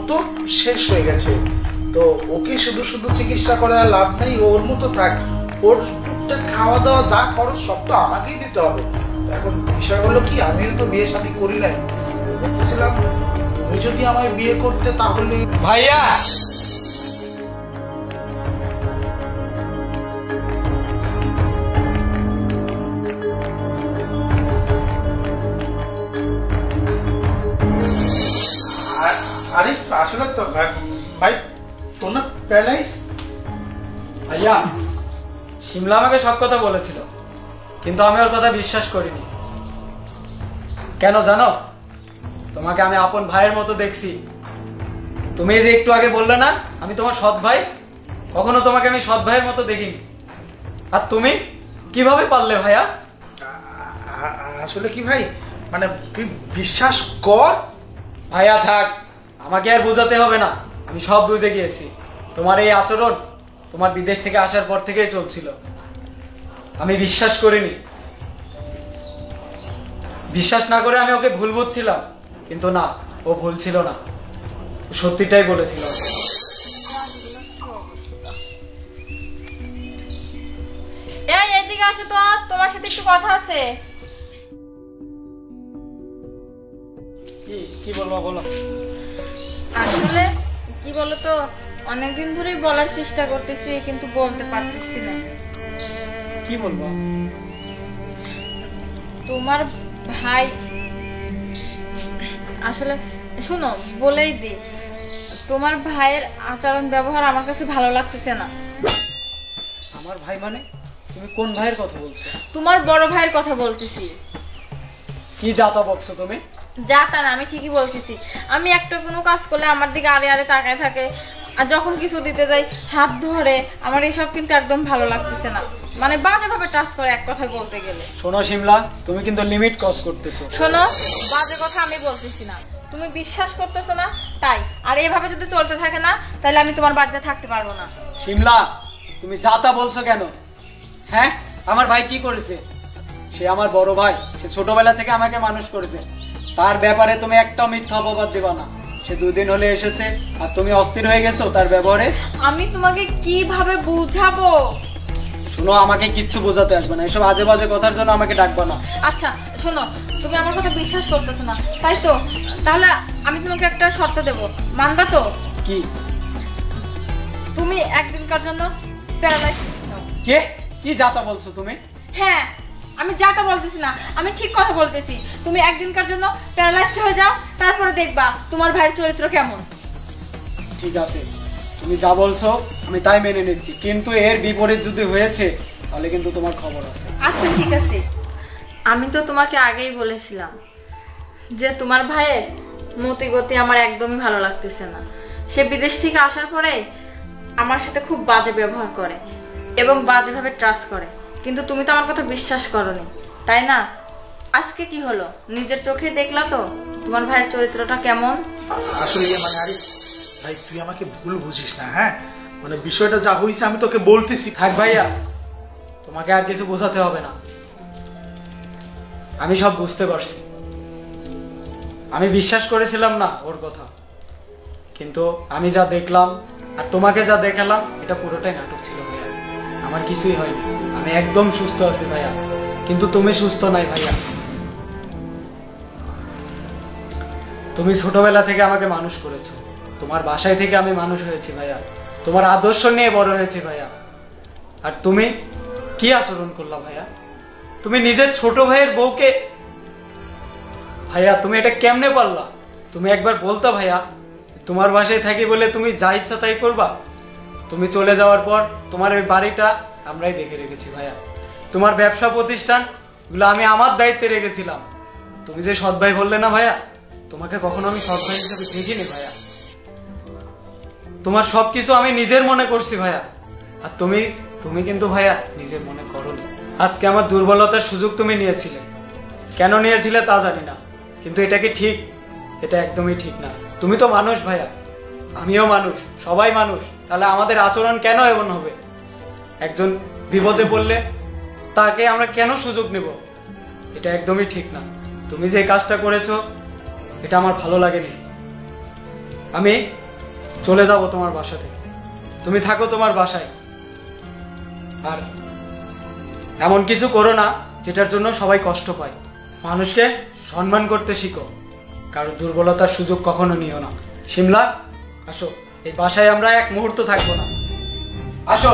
তো শেষ হয়ে গেছে, তো ওকে শুধু শুধু চিকিৎসা করে আর লাভ নেই, ওর মতো থাক, ওর টুকটাক খাওয়া দাওয়া যা খরচ সব তো আমাকেই দিতে হবে। এখন বিষয় হলো কি, আমিও তো বিয়ে শাদী করি নাই, বলতেছিলাম তুমি যদি আমায় বিয়ে করতে তাহলে। ভাইয়া আরে আসলে তো ভাই তোর না প্যারালাইজ। ভাইয়া শিমলা আমাকে সব কথা বলেছিল, কিন্তু আমি ওর কথা বিশ্বাস করিনি। কেন জানো? তোমাকে আমি আপন ভাইয়ের মতো দেখছি। তুমি যে একটু আগে বললে না আমি তোমার সৎ ভাই, কখনো তোমাকে আমি সৎ ভাইয়ের মতো দেখিনি। আর তুমি কিভাবে পারলে ভাইয়া? আসলে কি ভাই, মানে তুই বিশ্বাস কর। ভাইয়া থাক, আমাকে আর বোঝাতে হবে না, আমি সব বুঝে গিয়েছি। তোমার এই আচরণ তোমার বিদেশ থেকে আসার পর থেকেই চলছিল। আমি বিশ্বাস করিনি, বিশ্বাস না করে আমি ওকে ভুল বুঝছিলাম, কিন্তু না, ও ভুল ছিল না, সত্যিটাই বলেছিল। এদিকে আসো তো, তোমার সাথে একটু কথা আছে। কি বলবো বলো। আসলে কি বলতো, অনেকদিন ধরেই বলার চেষ্টা করতেছি কিন্তু বলতে পারতেছি না। কি বলবো? তোমার ভাই আসলে শুনো, বলেই দি, তোমার ভাইয়ের আচরণ ব্যবহার আমার কাছে ভালো লাগতেছে না। আমার ভাই মানে? তুমি কোন ভাইয়ের কথা বলছো? তোমার বড় ভাইয়ের কথা বলতেছি। কি যাতা বকছো তুমি? যাতা না, আমি ঠিকই বলতেছি। আমি একটা কোনো কাজ করলে আমার দিকে আরে আরে তাকায় থাকে, আর যখন কিছু দিতে যাই হাত ধরে। আমার এসব কিন্তু একদম ভালো লাগতেছে না, মানে বাজে ভাবে টাচ করে এক কথায় বলতে গেলে। শোনো শিমলা, তুমি কিন্তু লিমিট ক্রস করতেছো। শোনো, বাজে কথা আমি বলতেছি না, তুমি বিশ্বাস করতেছো না তাই। আর এভাবে যদি চলতে থাকে না, তাহলে আমি তোমার বাড়িতে থাকতে পারবো না। শিমলা, তুমি যাতা বলছো কেন? হ্যাঁ, আমার ভাই কি করেছে? সে আমার বড় ভাই, সে ছোটবেলা থেকে আমাকে মানুষ করেছে। তার ব্যাপারে তুমি একটাও মিথ্যা অপবাদ দেবা না। সে 2 দিন হলে এসেছে আর তুমি অস্থির হয়ে গেছো তার ব্যবহারে। আমি তোমাকে কিভাবে বুঝাবো? শোনো, আমাকে কিচ্ছু বোঝাতে আসবে না, এসব আজে বাজে কথার জন্য আমাকে ডাকবা না। আচ্ছা শোনো, তুমি আমার কথা বিশ্বাস করতেছো না তাই তো? তাহলে আমি তোমাকে একটা শর্ত দেবো, মানবা তো? কি? তুমি একদিনকার জন্য প্যারালাইজ। কে? কি যাতা বলছো তুমি? হ্যাঁ, আমি যাটা বলতেছি না, আমি ঠিক কথা বলতেছি। তুমি একদিনকার জন্য প্যারালাইজড হয়ে যাও, তারপরে দেখবা তোমার ভাইয়ের চরিত্র কেমন। ঠিক আছে, তুমি যা বলছো আমি তাই মেনে নিচ্ছি, কিন্তু এর বিপরীত যদি হয়েছে তাহলে কিন্তু তোমার খবর আছে। আচ্ছা ঠিক আছে, আমি তো তোমাকে আগেই বলেছিলাম যে তোমার ভাইয়ের মতি গতি আমার একদমই ভালো লাগতেছে না। সে বিদেশ থেকে আসার পরে আমার সাথে খুব বাজে ব্যবহার করে এবং বাজেভাবে ট্রাস্ট করে, কিন্তু তুমি তো আমার কথা বিশ্বাস করোনি, তাই না? আজকে কি হলো, নিজের চোখে দেখলা তো তোমার ভাইয়ের চরিত্রটা কেমন। আসলে মানে আরে ভাই, তুই আমাকে ভুল বুঝিস না। হ্যাঁ, মানে বিষয়টা যা হয়েছে আমি তোকে বলতেছি। থাক ভাইয়া, তোমাকে আর কিছু বোঝাতে হবে না, আমি সব বুঝতে পারছি। আমি বিশ্বাস করেছিলাম না ওর কথা, কিন্তু আমি যা দেখলাম আর তোমাকে যা দেখালাম এটা পুরোটাই নাটক ছিল ভাইয়া। আমার কিছুই হয়নি, আমি একদম সুস্থ আছি ভাইয়া, কিন্তু তুমি সুস্থ নাই ভাইয়া। তুমি ছোটবেলা থেকে আমাকে মানুষ করেছো, তোমার বাসায় থেকে আমি মানুষ হয়েছি ভাইয়া, তোমার আদর্শ নিয়ে বড় হয়েছি ভাইয়া। আর তুমি কি আচরণ করলা ভাইয়া? তুমি নিজের ছোট ভাইয়ের বউকে, ভাইয়া তুমি এটা কেমনে পারলা? তুমি একবার বলতো ভাইয়া, তোমার বাসায় থাকি বলে তুমি যা ইচ্ছা তাই করবা? তুমি চলে যাওয়ার পর তোমার ওই বাড়িটা আমরাই দেখে রেখেছি ভাইয়া, তোমার ব্যবসা প্রতিষ্ঠান গুলো আমি আমার দায়িত্বে রেখেছিলাম। তুমি যে সৎ ভাই বললে না ভাইয়া, তোমাকে কখনো আমি সৎ ভাই হিসেবে দেখিনি ভাইয়া। তোমার সবকিছু আমি নিজের মনে করছি ভাইয়া, আর তুমি কিন্তু ভাইয়া নিজের মনে করোনি। আজকে আমার দুর্বলতার সুযোগ তুমি নিয়েছিলে, কেন নিয়েছিলে তা জানি না, কিন্তু এটা কি ঠিক? এটা একদমই ঠিক না। তুমি তো মানুষ ভাইয়া, আমিও মানুষ, সবাই মানুষ, তাহলে আমাদের আচরণ কেন এমন হবে? একজন বিপদে পড়লে তাকে আমরা কেন সুযোগ নেব? এটা একদমই ঠিক না। তুমি যে কাজটা করেছো এটা আমার ভালো লাগেনি। আমি চলে যাব তোমার বাসা থেকে, তুমি থাকো তোমার বাসায়। আর এমন কিছু করো না যেটার জন্য সবাই কষ্ট পায়। মানুষকে সম্মান করতে শিখো, কারো দুর্বলতার সুযোগ কখনো নিও না। শিমলা, আসো, এই বাসায় আমরা এক মুহূর্ত থাকবো না, আসো।